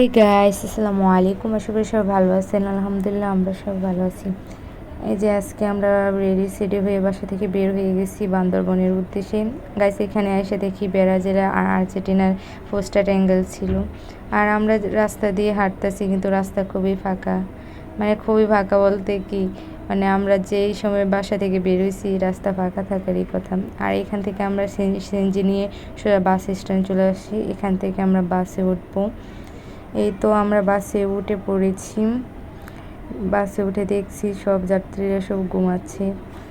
এই গাইস আসসালামু আলাইকুম। আশা করি সবাই ভালো আছেন। আলহামদুলিল্লাহ আমরা সব ভালো আছি। এই যে আজকে আমরা রেডি সেডি হয়ে বাসা থেকে বের হয়ে গেছি বান্দরবনের উদ্দেশ্যে। গাইস এখানে এসে দেখি বেড়াজেরা আর আর্জেন্টিনার পোস্টার অ্যাঙ্গেল ছিল। আর আমরা রাস্তা দিয়ে হাঁটতেছি, কিন্তু রাস্তা খুবই ফাঁকা। মানে খুবই ফাঁকা বলতে কি, মানে আমরা যেই সময় বাসা থেকে বের হয়েছি রাস্তা ফাঁকা থাকারই কথা। আর এখান থেকে আমরা সিএনজি নিয়ে সোজা বাস স্ট্যান্ড চলে আসি। এখান থেকে আমরা বাসে উঠবো। এই তো আমরা বাসে উঠে পড়েছি। বাসে উঠে দেখছি সব যাত্রীরা সব ঘুমাচ্ছে।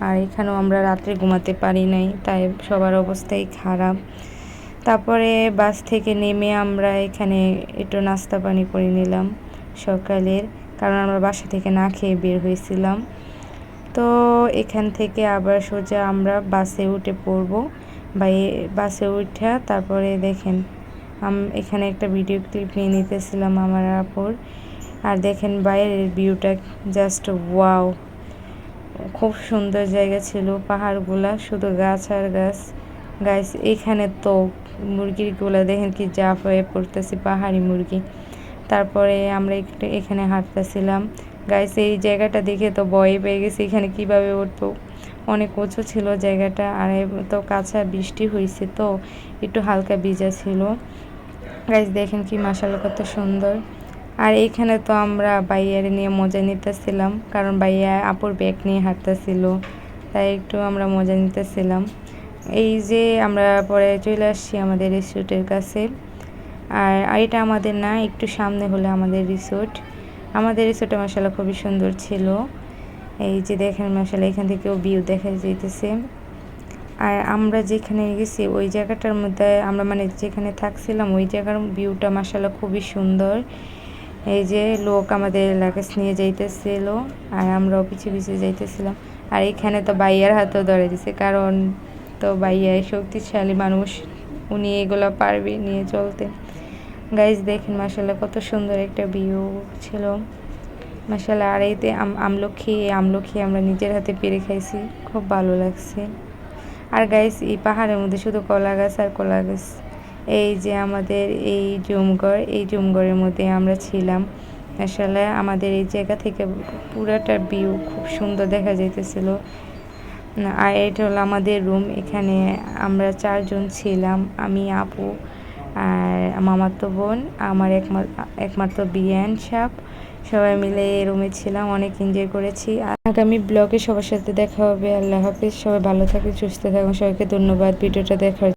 আর এখানেও আমরা রাত্রে ঘুমাতে পারি নাই, তাই সবার অবস্থাই খারাপ। তারপরে বাস থেকে নেমে আমরা এখানে একটু নাস্তা পানি করে নিলাম সকালের, কারণ আমরা বাসা থেকে না খেয়ে বের হয়েছিলাম। তো এখান থেকে আবার সোজা আমরা বাসে উঠে পড়বো। বাসে উঠা তারপরে দেখেন এখানে একটা ভিডিও ক্লিপ নিয়ে নিতেছিলাম আমার আপুর। আর দেখেন বাইরের ভিউটা জাস্ট ওয়াও, খুব সুন্দর জায়গা ছিল। পাহাড়গুলা শুধু গাছ আর গাছ। গাছ এখানে তো মুরগিগুলো দেখেন কি জাফ হয়ে পড়তেছে, পাহাড়ি মুরগি। তারপরে আমরা একটু এখানে হাঁটতেছিলাম। গাইস এই জায়গাটা দেখে তো ভয় পেয়ে গেছি, এখানে কিভাবে উঠবো। অনেক উঁচু ছিল জায়গাটা, আর তো কাঁচা বৃষ্টি হয়েছে, তো একটু হালকা ভিজা ছিল। গাইস দেখেন কি মাশাআল্লাহ কত সুন্দর। আর এইখানে তো আমরা বাইয়ারে নিয়ে মজা নিতেছিলাম, কারণ বাইয়া আপুর ব্যাগ নিয়ে হাঁটতেছিল, তাই একটু আমরা মজা নিতেছিলাম। এই যে আমরা পরে চলে আসছি আমাদের রিসোর্টের কাছে। আর এটা আমাদের না, একটু সামনে হলে আমাদের রিসোর্ট। আমাদের রিসোর্টে মাশাআল্লাহ খুবই সুন্দর ছিল। এই যে দেখেন মাশাআল্লাহ এখান থেকেও ভিউ দেখা যাইতেছে। আর আমরা যেখানে গেছি ওই জায়গাটার মধ্যে আমরা মানে যেখানে থাকছিলাম ওই জায়গার ভিউটা মাশাআল্লাহ খুবই সুন্দর। এই যে লোক আমাদের লাগেজ নিয়ে যাইতেছিল, আর আমরাও পিছিয়ে পিছিয়ে যাইতেছিলাম। আর এখানে তো বাইয়ার হাতও ধরে দিছে, কারণ তো বাইয়া শক্তিশালী মানুষ, উনি এগুলো পারবে নিয়ে চলতে। গাইজ দেখেন মাশাআল্লাহ কত সুন্দর একটা ভিউ ছিল মাশাআল্লাহ। আর এইতে আমলখি আমরা নিজের হাতে পেরে খাইছি, খুব ভালো লাগছে। আর গাইস এই পাহাড়ের মধ্যে শুধু কলা গাছ আর কলা গাছ। এই যে আমাদের এই জুমগড়ের মধ্যে আমরা ছিলাম। আসলে আমাদের এই জায়গা থেকে পুরাটা ভিউ খুব সুন্দর দেখা যাইতেছিল। আর এটা হলো আমাদের রুম। এখানে আমরা 4 জন ছিলাম, আমি, আপু আর মামাতো বোন, আমার একমাত্র বিয়ান সাপ। সবাই মিলে এই রুমে ছিলাম, অনেক এনজয় করেছি। আগামী ব্লগে সবার সাথে দেখা হবে। আল্লাহ হাফিজ। সবাই ভালো থাকুন, সুস্থ থাকুন। সবাইকে ধন্যবাদ ভিডিওটা দেখার